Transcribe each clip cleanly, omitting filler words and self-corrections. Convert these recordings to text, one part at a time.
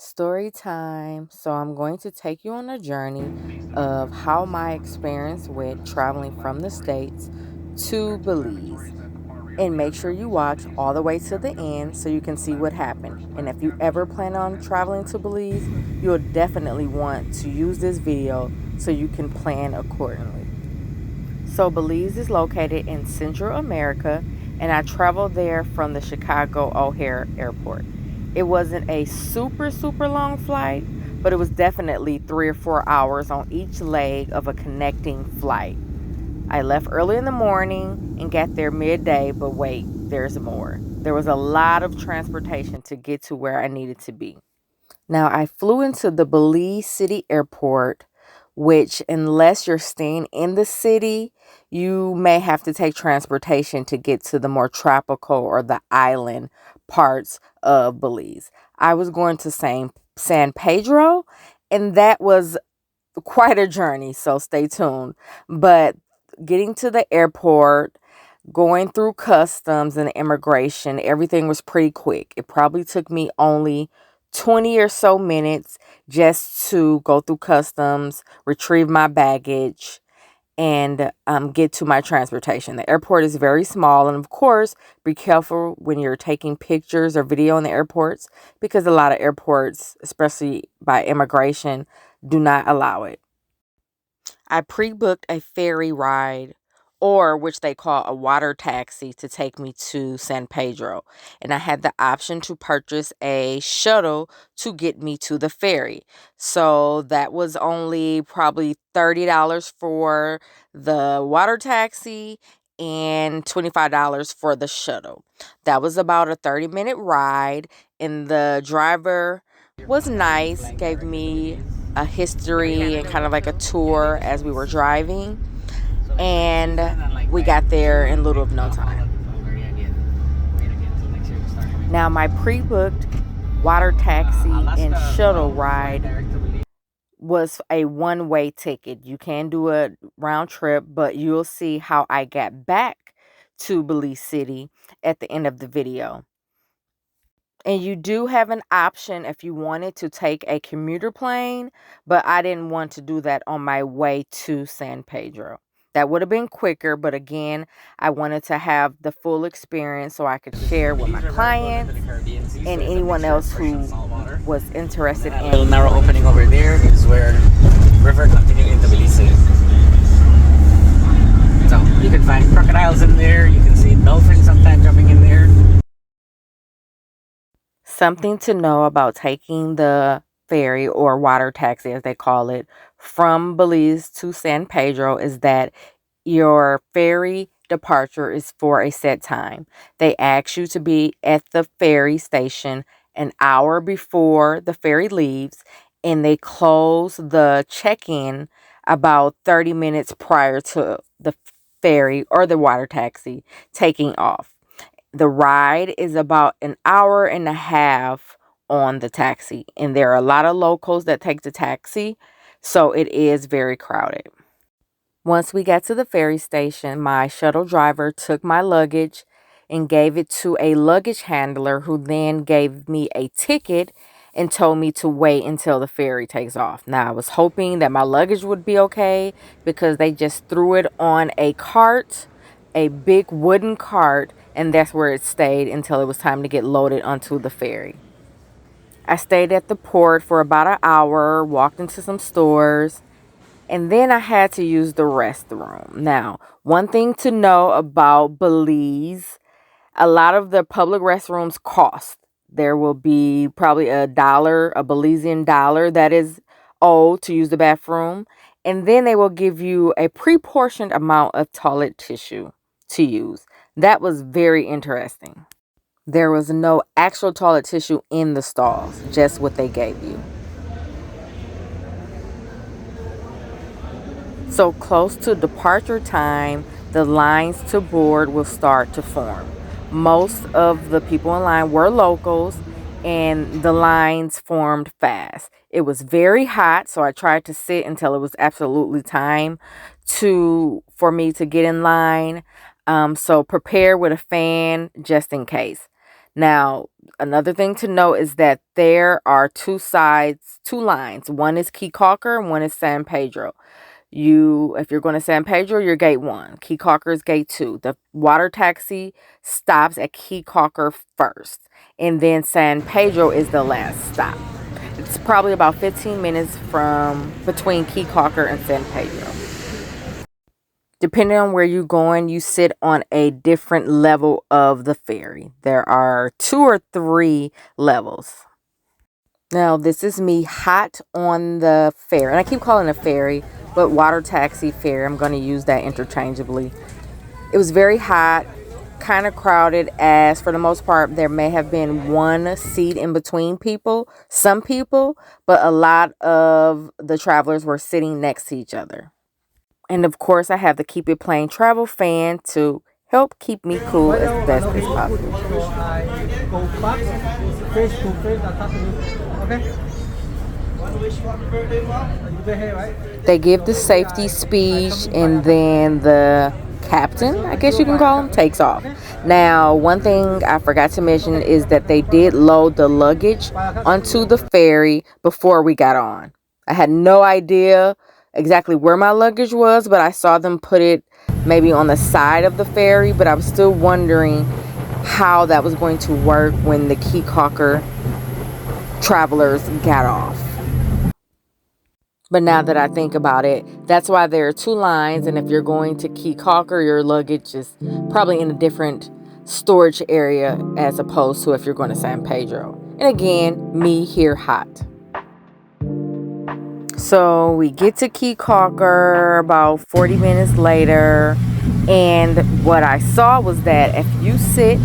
Story time. So, I'm going to take you on a journey of how my experience with traveling from the States to Belize. And make sure you watch all the way to the end so you can see what happened. And if you ever plan on traveling to Belize, you'll definitely want to use this video so you can plan accordingly. So, Belize is located in Central America, and I traveled there from the Chicago O'Hare Airport. It wasn't a super long flight, but it was definitely 3 or 4 hours on each leg of a connecting flight. I left early in the morning and got there midday, but wait, there's more. There was a lot of transportation to get to where I needed to be. Now, I flew into the Belize City airport, which, unless you're staying in the city, you may have to take transportation to get to the more tropical or the island parts of Belize. I was going to San Pedro, and that was quite a journey, so stay tuned. But getting to the airport, going through customs and immigration, everything was pretty quick. It probably took me only 20 or so minutes just to go through customs, retrieve my baggage, and get to my transportation. The airport is very small, and of course, be careful when you're taking pictures or video in the airports because a lot of airports, especially by immigration, do not allow it. I pre-booked a ferry ride, or which they call a water taxi, to take me to San Pedro. And I had the option to purchase a shuttle to get me to the ferry. So that was only probably $30 for the water taxi and $25 for the shuttle. That was about a 30-minute ride, and the driver was nice, gave me a history and kind of like a tour as we were driving, and we got there in little of no time. Now, my pre-booked water taxi and shuttle ride was a one-way ticket. You can do a round trip, but you'll see how I got back to Belize City at the end of the video. And you do have an option if you wanted to take a commuter plane, but I didn't want to do that on my way to San Pedro. That would have been quicker, but again, I wanted to have the full experience so I could share with my clients and anyone else who was interested That in. little narrow opening over there is where river continues into Belize City. So you can find crocodiles in there. You can see dolphins sometimes jumping in there. Something to know about taking the ferry or water taxi, as they call it, from Belize to San Pedro is that your ferry departure is for a set time. They ask you to be at the ferry station an hour before the ferry leaves, and they close the check-in about 30 minutes prior to the ferry or the water taxi taking off. The ride is about an hour and a half on the taxi, and there are a lot of locals that take the taxi, so it is very crowded. Once we got to the ferry station, my shuttle driver took my luggage and gave it to a luggage handler, who then gave me a ticket and told me to wait until the ferry takes off. Now, I was hoping that my luggage would be okay because they just threw it on a cart, a big wooden cart, and that's where it stayed until it was time to get loaded onto the ferry. I stayed at the port for about an hour, walked into some stores, and then I had to use the restroom. Now, one thing to know about Belize, a lot of the public restrooms cost. There will be probably a dollar, a Belizean dollar that is owed to use the bathroom. And then they will give you a pre-portioned amount of toilet tissue to use. That was very interesting. There was no actual toilet tissue in the stalls, just what they gave you. So close to departure time, the lines to board will start to form. Most of the people in line were locals, and the lines formed fast. It was very hot, so I tried to sit until it was absolutely time for me to get in line. So prepare with a fan just in case. Now, another thing to note is that there are two lines. One is Caye and one is San Pedro. If you're going to San Pedro, you're gate 1. Caye is gate 2. The water taxi stops at Caye first, and then San Pedro is the last stop. It's probably about 15 minutes from between Caye and San Pedro. Depending on where you're going, you sit on a different level of the ferry. There are 2 or 3 levels. Now, this is me hot on the ferry. And I keep calling it a ferry, but water taxi ferry. I'm going to use that interchangeably. It was very hot, kind of crowded, as for the most part, there may have been one seat in between some people, but a lot of the travelers were sitting next to each other. And of course, I have the Keep It Plain travel fan to help keep me cool as best as possible. So I go back, face to face, okay? They give the safety speech, and then the captain, I guess you can call him, takes off. Now, one thing I forgot to mention is that they did load the luggage onto the ferry before we got on. I had no idea exactly where my luggage was, but I saw them put it maybe on the side of the ferry, but I was still wondering how that was going to work when the Caye travelers got off. But now that I think about it, that's why there are 2 lines. And if you're going to Caye your luggage is probably in a different storage area as opposed to if you're going to San Pedro. And again, me here hot. So we get to Caye about 40 minutes later. And what I saw was that if you sit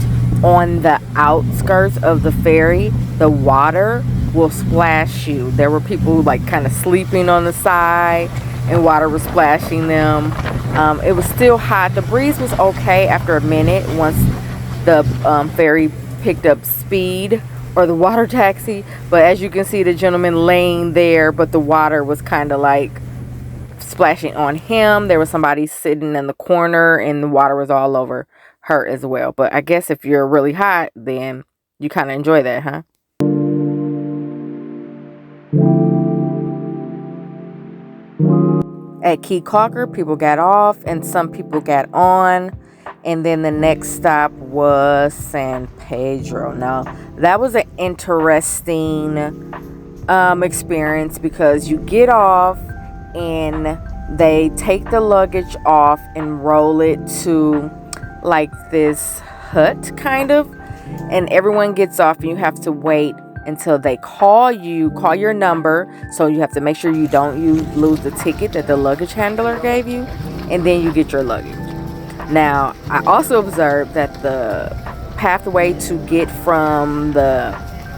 on the outskirts of the ferry, the water will splash you. There were people like kind of sleeping on the side and water was splashing them. It was still hot. The breeze was okay after a minute once the ferry picked up speed, or the water taxi. But as you can see, the gentleman laying there, but the water was kind of like splashing on him. There was somebody sitting in the corner and the water was all over her as well. But I guess if you're really hot, then you kind of enjoy that, huh? At Caye people got off and some people got on. And then the next stop was San Pedro. Now, that was an interesting experience because you get off and they take the luggage off and roll it to like this hut kind of, and everyone gets off and you have to wait until they call your number. So you have to make sure you lose the ticket that the luggage handler gave you, and then you get your luggage. Now, I also observed that the pathway to get from the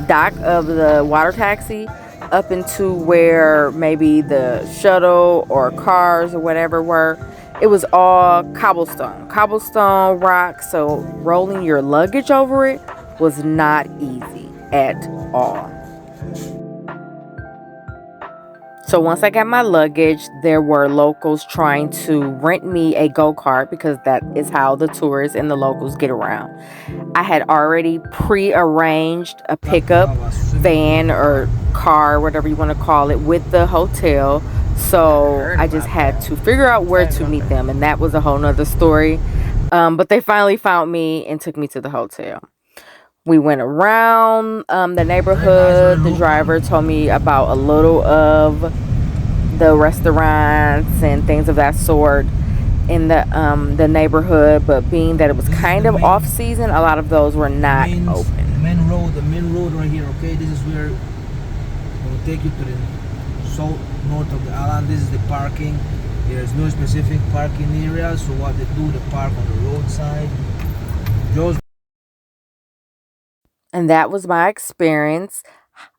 dock of the water taxi up into where maybe the shuttle or cars or whatever were, it was all cobblestone rock. So rolling your luggage over it was not easy at all. So once I got my luggage, there were locals trying to rent me a go-kart because that is how the tourists and the locals get around. I had already pre-arranged a pickup van or car, whatever you want to call it, with the hotel. So I just had to figure out where to meet them, and that was a whole nother story. But they finally found me and took me to the hotel. We went around the neighborhood. The driver told me about a little of the restaurants and things of that sort in the neighborhood, but being that it was kind of off season, a lot of those were not open. The main road right here, okay? This is where we'll take you to the south north of the island. This is the parking. There's no specific parking area, so what they do, they park on the roadside. And that was my experience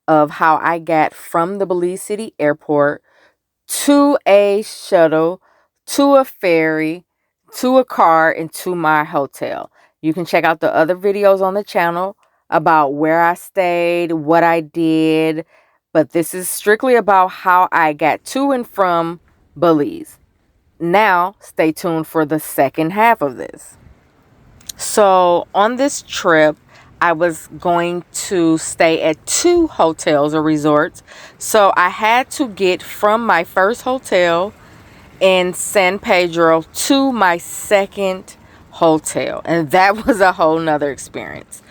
of how I got from the Belize City airport to a shuttle, to a ferry, to a car, and to my hotel. You can check out the other videos on the channel about where I stayed, what I did, but this is strictly about how I got to and from Belize. Now, stay tuned for the second half of this. So, on this trip, I was going to stay at 2 hotels or resorts. So I had to get from my first hotel in San Pedro to my second hotel, and that was a whole nother experience.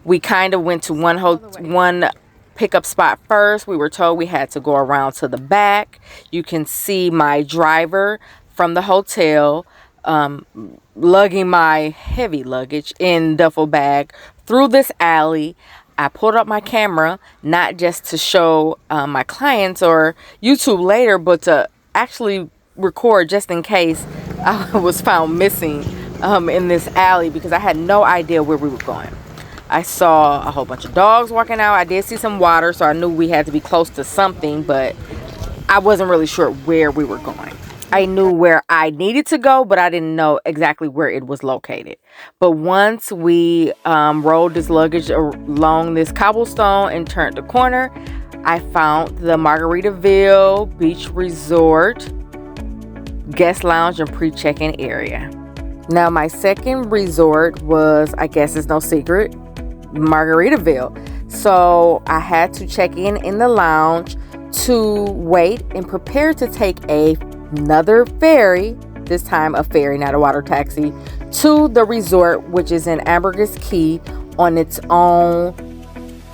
We kind of went to one pickup spot first. We were told we had to go around to the back. You can see my driver from the hotel um, lugging my heavy luggage in duffel bag through this alley. I pulled up my camera not just to show my clients or YouTube later, but to actually record just in case I was found missing in this alley, because I had no idea where we were going. I saw a whole bunch of dogs walking out. I did see some water, so I knew we had to be close to something, but I wasn't really sure where we were going. I knew where I needed to go, but I didn't know exactly where it was located. But once we rolled this luggage along this cobblestone and turned the corner, I found the Margaritaville Beach Resort guest lounge and pre-check-in area. Now, my second resort was, I guess it's no secret, Margaritaville. So I had to check in the lounge to wait and prepare to take another ferry, this time a ferry, not a water taxi, to the resort, which is in Ambergris Caye on its own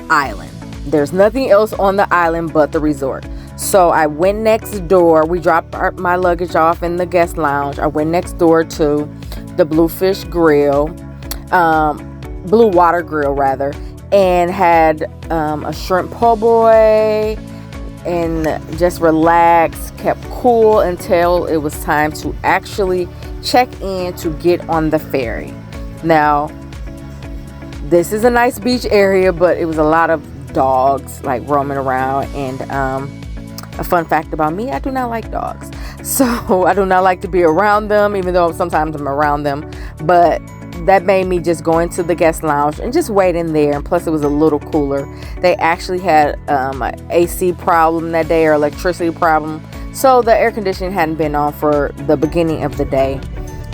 island. There's nothing else on the island but the resort. So I went next door. We dropped my luggage off in the guest lounge. I went next door to the Bluefish Grill, Blue Water Grill rather, and had a shrimp po' boy and just relaxed, kept cool until it was time to actually check in to get on the ferry. Now, this is a nice beach area, but it was a lot of dogs like roaming around. And a fun fact about me, I do not like dogs. So I do not like to be around them, even though sometimes I'm around them. But that made me just go into the guest lounge and just wait in there. And plus it was a little cooler. They actually had an AC problem that day, or electricity problem. So the air conditioning hadn't been on for the beginning of the day.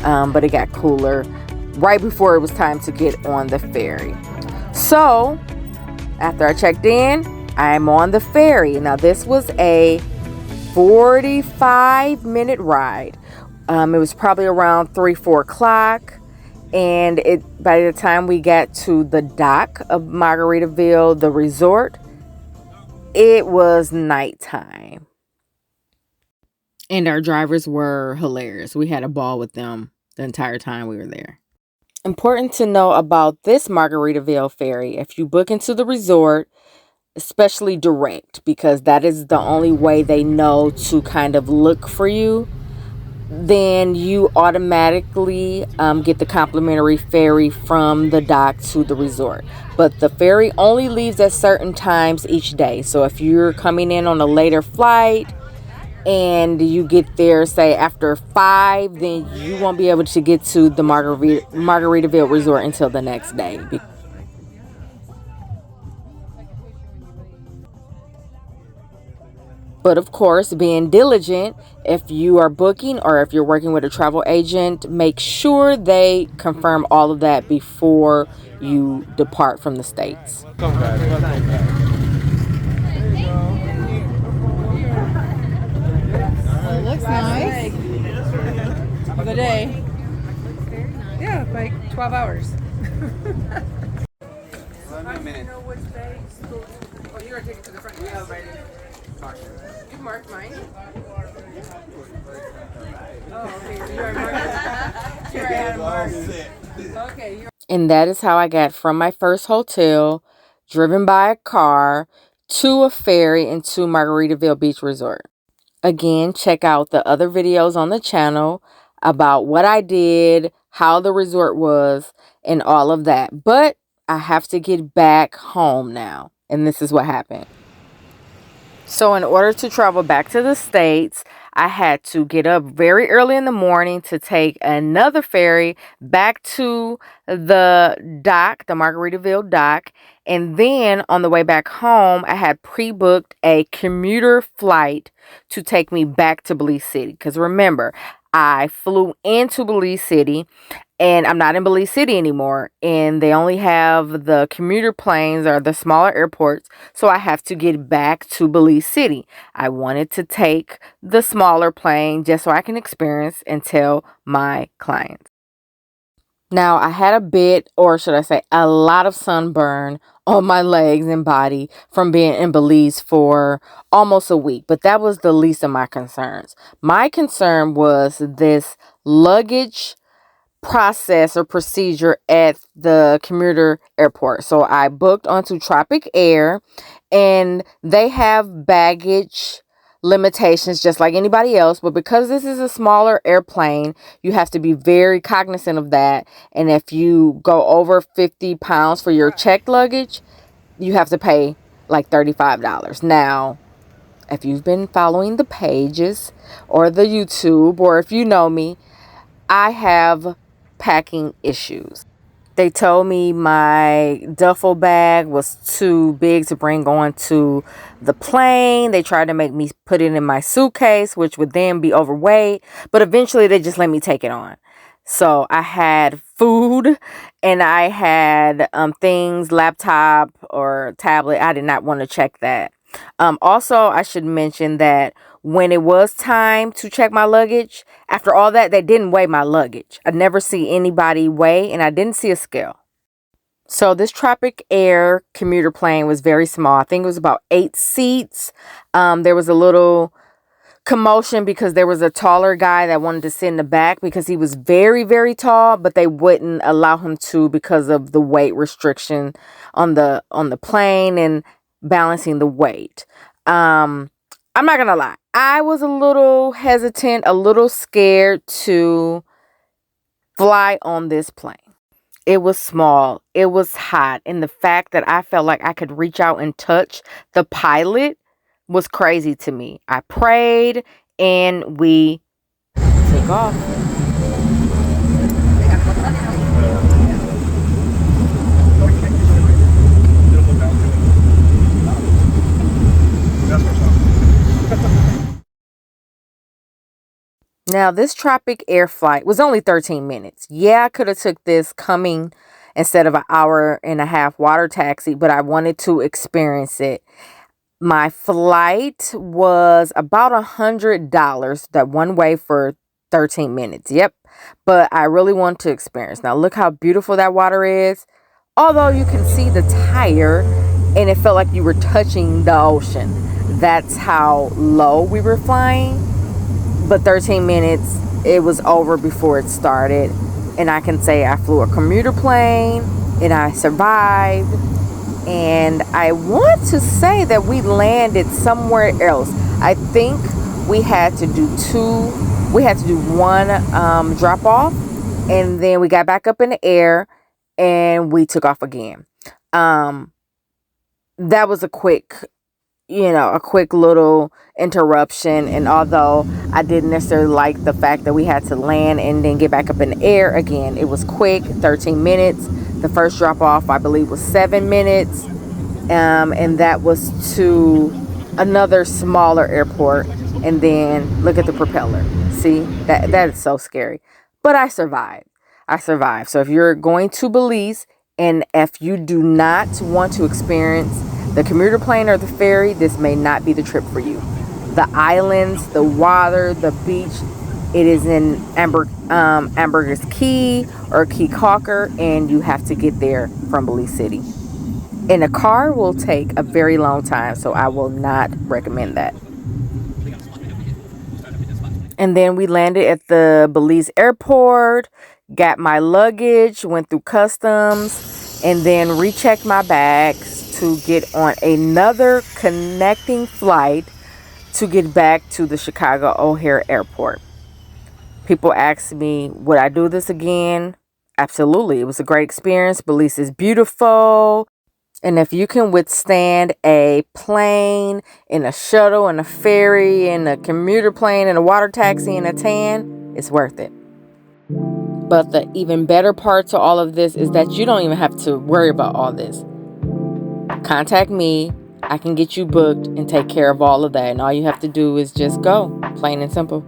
But it got cooler right before it was time to get on the ferry. So after I checked in, I'm on the ferry. Now this was a 45-minute ride. It was probably around 3-4 o'clock. And by the time we got to the dock of Margaritaville, the resort, it was nighttime. And our drivers were hilarious. We had a ball with them the entire time we were there. Important to know about this Margaritaville ferry: if you book into the resort, especially direct, because that is the only way they know to kind of look for you, then you automatically get the complimentary ferry from the dock to the resort. But the ferry only leaves at certain times each day. So if you're coming in on a later flight and you get there, say after 5, then you won't be able to get to the Margaritaville resort until the next day. But of course, being diligent, if you are booking or if you're working with a travel agent, make sure they confirm all of that before you depart from the States. Welcome, guys. Welcome, guys. It looks nice. Of the day. Yeah, like 12 hours. One minute. Oh, you're gonna take it to the front. Yeah, right. You marked mine. Oh, okay. You are marked. You're right. Marked. Okay. And that is how I got from my first hotel, driven by a car, to a ferry and to Margaritaville Beach Resort. Again, check out the other videos on the channel about what I did, how the resort was, and all of that. But I have to get back home now. And this is what happened. So in order to travel back to the States, I had to get up very early in the morning to take another ferry back to the dock, the Margaritaville dock. And then on the way back home, I had pre-booked a commuter flight to take me back to Belize City. Because remember, I flew into Belize City And I'm not in Belize City anymore, and they only have the commuter planes or the smaller airports, so I have to get back to Belize City. I wanted to take the smaller plane just so I can experience and tell my clients. Now, I had a bit, or should I say, a lot of sunburn on my legs and body from being in Belize for almost a week, but that was the least of my concerns. My concern was this luggage process or procedure at the commuter airport. So I booked onto Tropic Air, and they have baggage limitations just like anybody else, but because this is a smaller airplane, you have to be very cognizant of that. And if you go over 50 pounds for your checked luggage, you have to pay like $35. Now, if you've been following the pages or the YouTube, or if you know me, I have packing issues. They told me my duffel bag was too big to bring onto the plane. They tried to make me put it in my suitcase, which would then be overweight. But eventually they just let me take it on. So I had food, and I had things, laptop or tablet. I did not want to check that. Also, I should mention that when it was time to check my luggage, after all that, they didn't weigh my luggage. I never see anybody weigh, and I didn't see a scale. So this Tropic Air commuter plane was very small. I think it was about 8 seats. There was a little commotion because there was a taller guy that wanted to sit in the back because he was very, very tall, but they wouldn't allow him to because of the weight restriction on the plane and balancing the weight. I'm not gonna lie, I was a little hesitant, a little scared to fly on this plane. It was small, it was hot, and the fact that I felt like I could reach out and touch the pilot was crazy to me. I prayed, and we took off. Now, this Tropic Air flight was only 13 minutes. Yeah, I could have took this coming instead of an hour and a half water taxi, but I wanted to experience it. My flight was about $100 that one way for 13 minutes. Yep. But I really want to experience. Now, look how beautiful that water is. Although you can see the tire, and it felt like you were touching the ocean. That's how low we were flying. But 13 minutes, it was over before it started. And I can say I flew a commuter plane, and I survived. And I want to say that we landed somewhere else. I think we had to do one drop off, and then we got back up in the air and we took off again. That was a quick little interruption. And although I didn't necessarily like the fact that we had to land and then get back up in the air again, it was quick, 13 minutes. The first drop off, I believe, was 7 minutes. And that was to another smaller airport. And then look at the propeller. See, that is so scary. But I survived. So if you're going to Belize, and if you do not want to experience the commuter plane or the ferry, this may not be the trip for you. The islands, the water, the beach, it is in Ambergris Caye or Caye Caulker, and you have to get there from Belize City. And a car will take a very long time, so I will not recommend that. And then we landed at the Belize airport, got my luggage, went through customs, and then rechecked my bags to get on another connecting flight to get back to the Chicago O'Hare Airport. People ask me, would I do this again? Absolutely. It was a great experience. Belize is beautiful. And if you can withstand a plane, and a shuttle, and a ferry, and a commuter plane, and a water taxi, and a tan, it's worth it. But the even better part to all of this is that you don't even have to worry about all this. Contact me. I can get you booked and take care of all of that. And all you have to do is just go. Plain and simple.